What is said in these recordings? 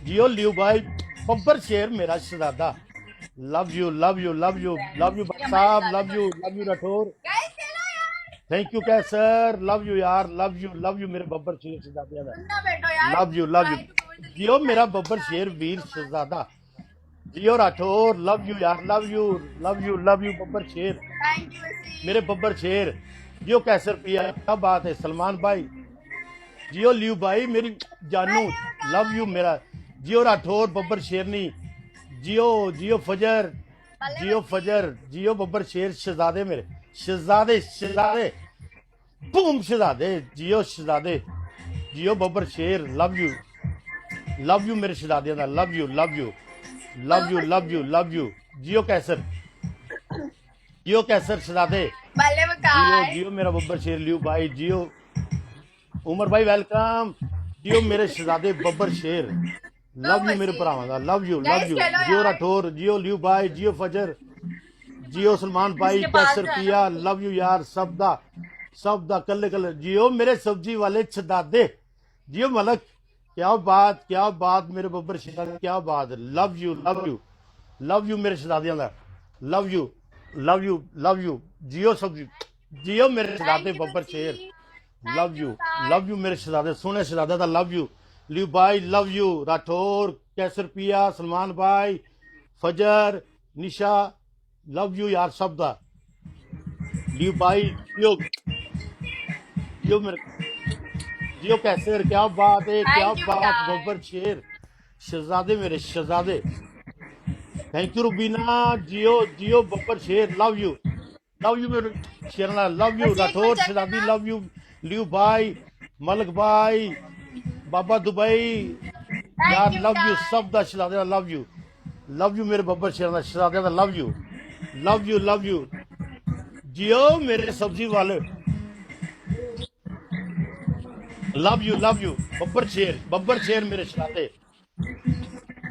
जियो लियो भाई बब्बर शेर मेरा शहजादा। Love you love you love you love you भाई साहब, love you Rathore. Thank you Kaiser, love you यार, लव यू मेरे बब्बर शेर शहजादे। लव यू जियो मेरा बब्बर शेर वीर शहजादा। जियो राठौर, लव यू यार, लव यू बब्बर शेर मेरे बब्बर शेर। जियो कैसर पिया, क्या बात है सलमान भाई। जियो लियो भाई मेरी जानू, लव यू मेरा। जियो राठौर बब्बर शेरनी। जियो जियो फजर, जियो बब्बर शेर शहजादे मेरे। शहजादे बूम शहजादे, जियो शहजादे। जियो बब्बर शेर, लव यू मेरे शहजादे दा, लव यू। जियो कैसर शहजादे। जियो मेरा बब्बर शेर लियो भाई, जियो उमर भाई वेलकम। जियो मेरे शहजादे बब्बर शेर, लव यू मेरे भरावां दा, लव यू। जियो राठौर, जियो लियो भाई, जियो फजर, जियो सलमान भाई, कैसर पिया, लव यू यार सब दा कल्ले। जियो मेरे सब्जी वाले शहजादे। जियो मलक, क्या बात मेरे बब्बर शेर, क्या बात। लव यू मेरे शहजादियां दा, लव यू। जियो सब्जी, जियो मेरे शहजादे बब्बर शेर, लव यू मेरे शहजादे, सोने शहजादे दा, लव यू लियो भाई, लव यू राठौर, कैसर पिया, सलमान भाई, फजर, निशा, लव यू यार सब दा। लियो भाई, जियो मेरे, जियो कैसर, क्या बात है, क्या बात बब्बर शेर शहजादे मेरे शहजादे। Thank you Rubina. जियो बब्बर शेर, लव यू मेरे शेरना, love you Rathore Shahzadi, love you Leo भाई, मलक भाई, बाबा दुबई यार, लव यू सब दा शहजादे दा, लव यू मेरे बब्बर शेर दा शहजादे दा, लव यू। जियो मेरे सब्जी वाले, लव यू बब्बर शेर मेरे शहजादे।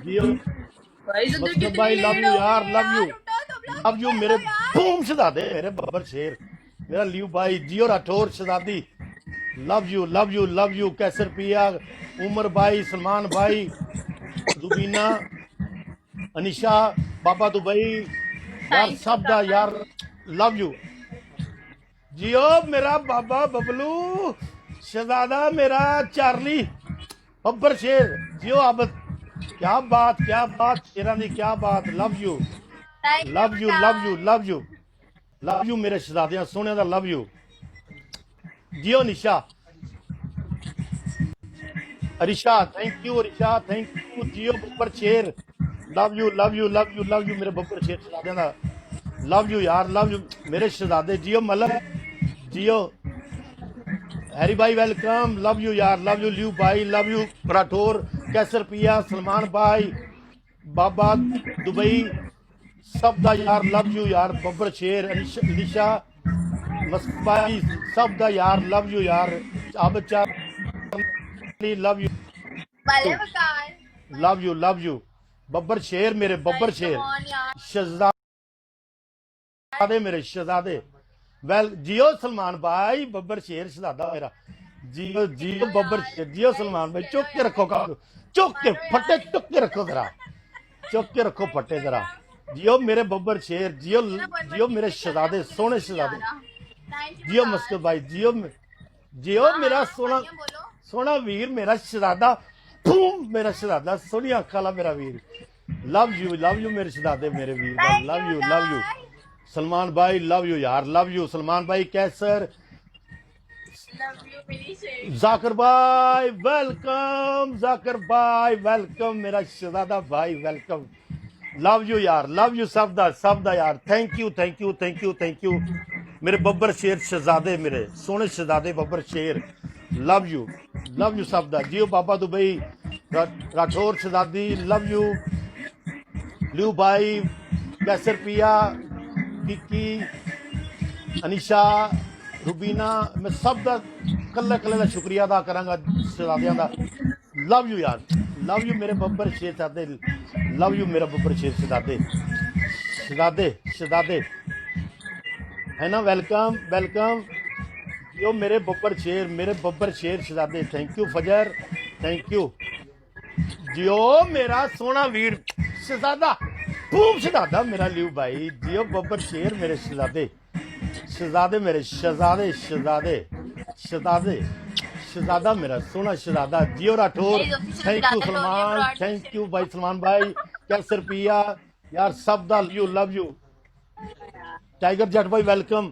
जियो मस्कत भाई, लव यू यार, लव यू मेरे बूम शहजादे मेरे बब्बर शेर मेरा लियो भाई। जियो राठौर शहजादी, लव यू कैसर पिया, उमर भाई, सलमान भाई, रुबीना, अनिशा, बाबा दुबई यार सब दा यार, लव यू। जियो मेरा बाबा बबलू शहजादा मेरा चार्ली बब्बर शेर। जियो अब, क्या बात शेरा दी, क्या बात। लव यू मेरे शहजादियां सोने दा, लव यू। जियो निशा, थैंक यू जियो बब्बर शेर, लव यू मेरे बब्बर शेर शहजादियां दा, लव यू यार, लव यू मेरे शहजादे। जियो मलक, जियो हैरी भाई वेलकम, लव यू यार, लव यू लियो भाई, लव यू राठौर, कैसर पिया, सलमान भाई, बाबा दुबई सब दा यार, लव यू यार बब्बर शेर, अनिशा मस्बाई सब दा यार, लव यू यार। अब चार्ली, लव यू बब्बर शेर मेरे बब्बर शेर शहजादे मेरे शहजादे। वेल जियो सलमान भाई बब्बर शेर शहजादा मेरा, जियो बब्बर शेर, जियो सलमान भाई। चुक के रखो काम, चुक के फटे चुक के रखो जरा, चुक के रखो फटे जरा। जियो मेरे बब्बर शेर, जियो मेरे शहजादे सोने शहजादे। जियो मस्कत भाई, जियो मेरा सोना वीर मेरा शहजादा, मेरा शहजादा सोनी अख वाला मेरा वीर। लव यू मेरे शहजादे मेरे वीर, लव यू सलमान भाई, लव यू यार, लव यू सलमान भाई, कैसर, जाकिर भाई वेलकम मेरा शहजादा भाई, वेलकम। लव यू यार, लव यू सब दा यार। थैंक यू मेरे बब्बर शेर शहजादे मेरे सोने शहजादे बब्बर शेर, लव यू सब दा। जियो बाबा Dubai, Rathore Shahzadi, love you Leo भाई, कैसर पिया, विक्की, अनिशा, रुबीना, मैं सब दा कल्ले दा शुक्रिया अदा करांगा शहजादियां दा। लव यू यार, लव यू मेरे बब्बर शेर शहजादे, लव यू मेरा बब्बर शेर शहजादे है ना। वेलकम यो मेरे बब्बर शेर शहजादे। Thank you Fajar, thank you जियो मेरा सोना वीर शहजादा खूब शहजादा मेरा लियो भाई जियो बब्बर शेर मेरे शहजादे शहजादे मेरे शहजादे शहजादे शहजादे शहजादा मेरा सोना शहजादा जियो Rathore thank you Salman thank you भाई सलमान भाई कैसर पिया यार सब दा लव यू टाइगर जट भाई वेलकम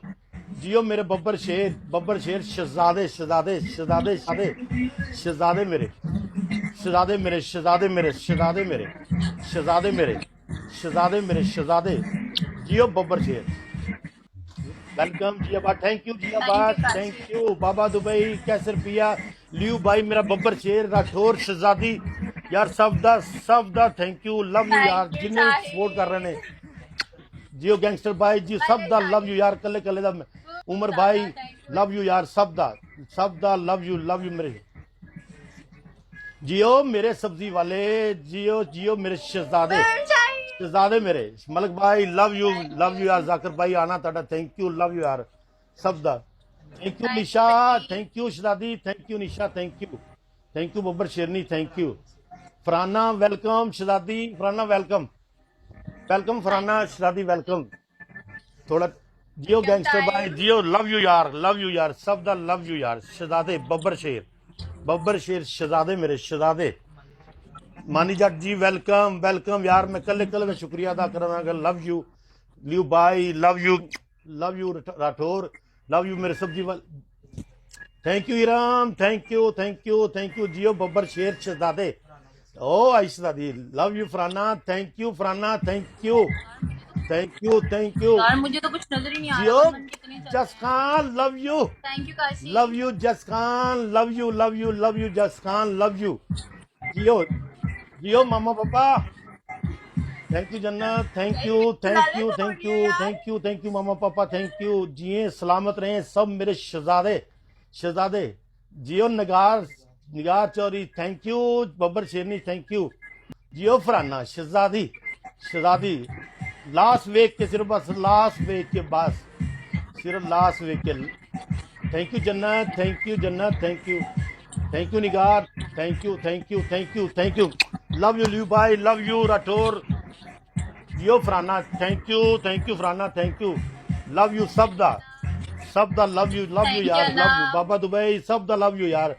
जियो मेरे बब्बर शेर शहजादे शहजादे शहजादे शहजादे शहजादे मेरे शहजादे मेरे शहजादे मेरे शहजादे मेरे शहजादे मेरे शहजादे मेरे शहजादे जियो बब्बर शेर वेलकम जिया बा थैंक यू जिया बा थैंक यू बाबा दुबई कैसर पिया लियू भाई मेरा बब्बर शेर राठौर शहजादी यार सब दा थैंक यू लव यू यार जिन्हें सपोर्ट कर रहे हैं जियो गैंगस्टर भाई जी सब दा लव यू यार कले कले दा उमर भाई लव यू यार सब दा लव यू मेरे जियो मेरे सब्जी वाले जियो जियो मेरे शहजादे मेरे मलक भाई लव यू यार जाकिर भाई आना ताड़ा थैंक यू लव यू यार सब दा thank you Nisha thank you शहजादी thank you Nisha thank you बब्बर शेरनी thank you फराना welcome Shahzadi फराना welcome फराना Shahzadi welcome थोड़ा जियो गैंगस्टर भाई जियो लव यू यार सब दा लव यू यार शहजादे बब्बर शेर शहजादे मेरे शहजादे मानी जट जी वेलकम यार मैं कल मैं शुक्रिया अदा करांगा लव यू लियू भाई love you Rathore love you मेरे सब्जी वाले थैंक यू इराम थैंक यू जियो बब्बर शेर शहजादे ओ आई शहजादी love you Farana thank you यार मुझे तो कुछ नजर ही नहीं आ रहा जस Khan love you thank you Kashi love you जस खान लव यू जस खान लव यू जियो मामा पापा thank you Jannat thank you मामा पापा थैंक यू जिए सलामत रहे सब मेरे शहजादे जियो निगार चौरी थैंक यू बब्बर शेरनी thank you Jio फराना Shahzadi last week के सिर्फ बस लास्ट वेक के बस सिर्फ लास्ट वेक के thank you Jannat thank you Nigar thank you love you Leo भाई लव यू राठौर जियो Farana thank you Farana thank you love you सब दा लव यू यार लव यू बाबा दुबई सब दा लव यू यार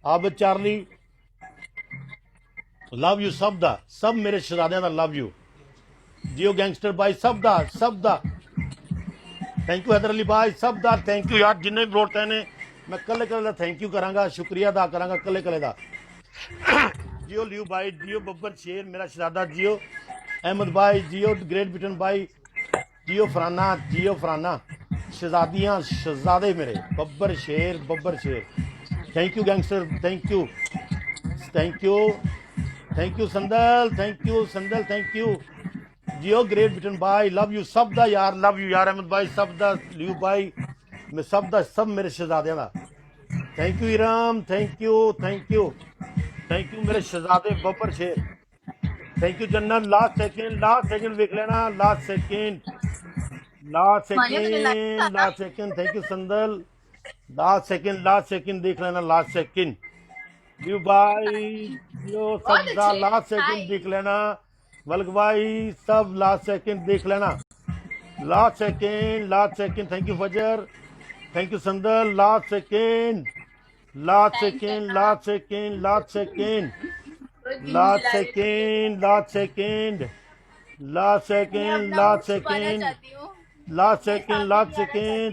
आबिद चार्ली लव यू सब मेरे शहजादियां दा लव यू जियो गैंगस्टर भाई सब दा थैंक यू हैदर अली भाई सब दा थैंक यू यार जिन्ने भी वोट ने मैं कले दा थैंक यू करांगा शुक्रिया अदा करांगा कले दा जियो लियू भाई जियो बब्बर शेर मेरा शहजादा जियो अहमद भाई जियो ग्रेट ब्रिटेन भाई जियो फराना शहजादे मेरे बब्बर शेर thank you gangster thank you Sandal thank you Jio great Britain भाई लव यू सब दा यार अहमद भाई सब दा लियू भाई मैं सब मेरे शहजादियां दा थैंक यू इराम थैंक यू मेरे शहजादे बब्बर शेर थैंक यू जन्नत लास्ट सेकंड देख लेना last second thank you Sandal last second देख लेना लास्ट सेकंड यू भाई यो सब दा लास्ट सेकंड देख लेना मलक भाई सब लास्ट सेकंड देख लेना last second thank you Fajar thank you Sandal last second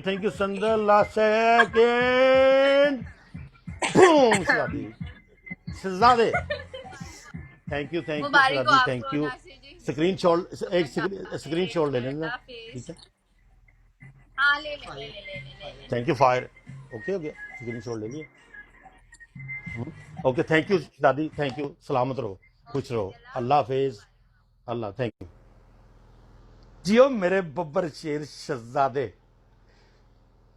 thank you Sandal last second शहजादे thank you thank you screenshot ले लेना ठीक है हाँ ले थैंक यू फायर ओके हो गया स्क्रीन शॉट ले लिया ओके थैंक यू दादी थैंक यू सलामत रहो खुश रहो अल्लाह हाफिज अल्लाह थैंक यू जियो मेरे बब्बर शेर शहजादे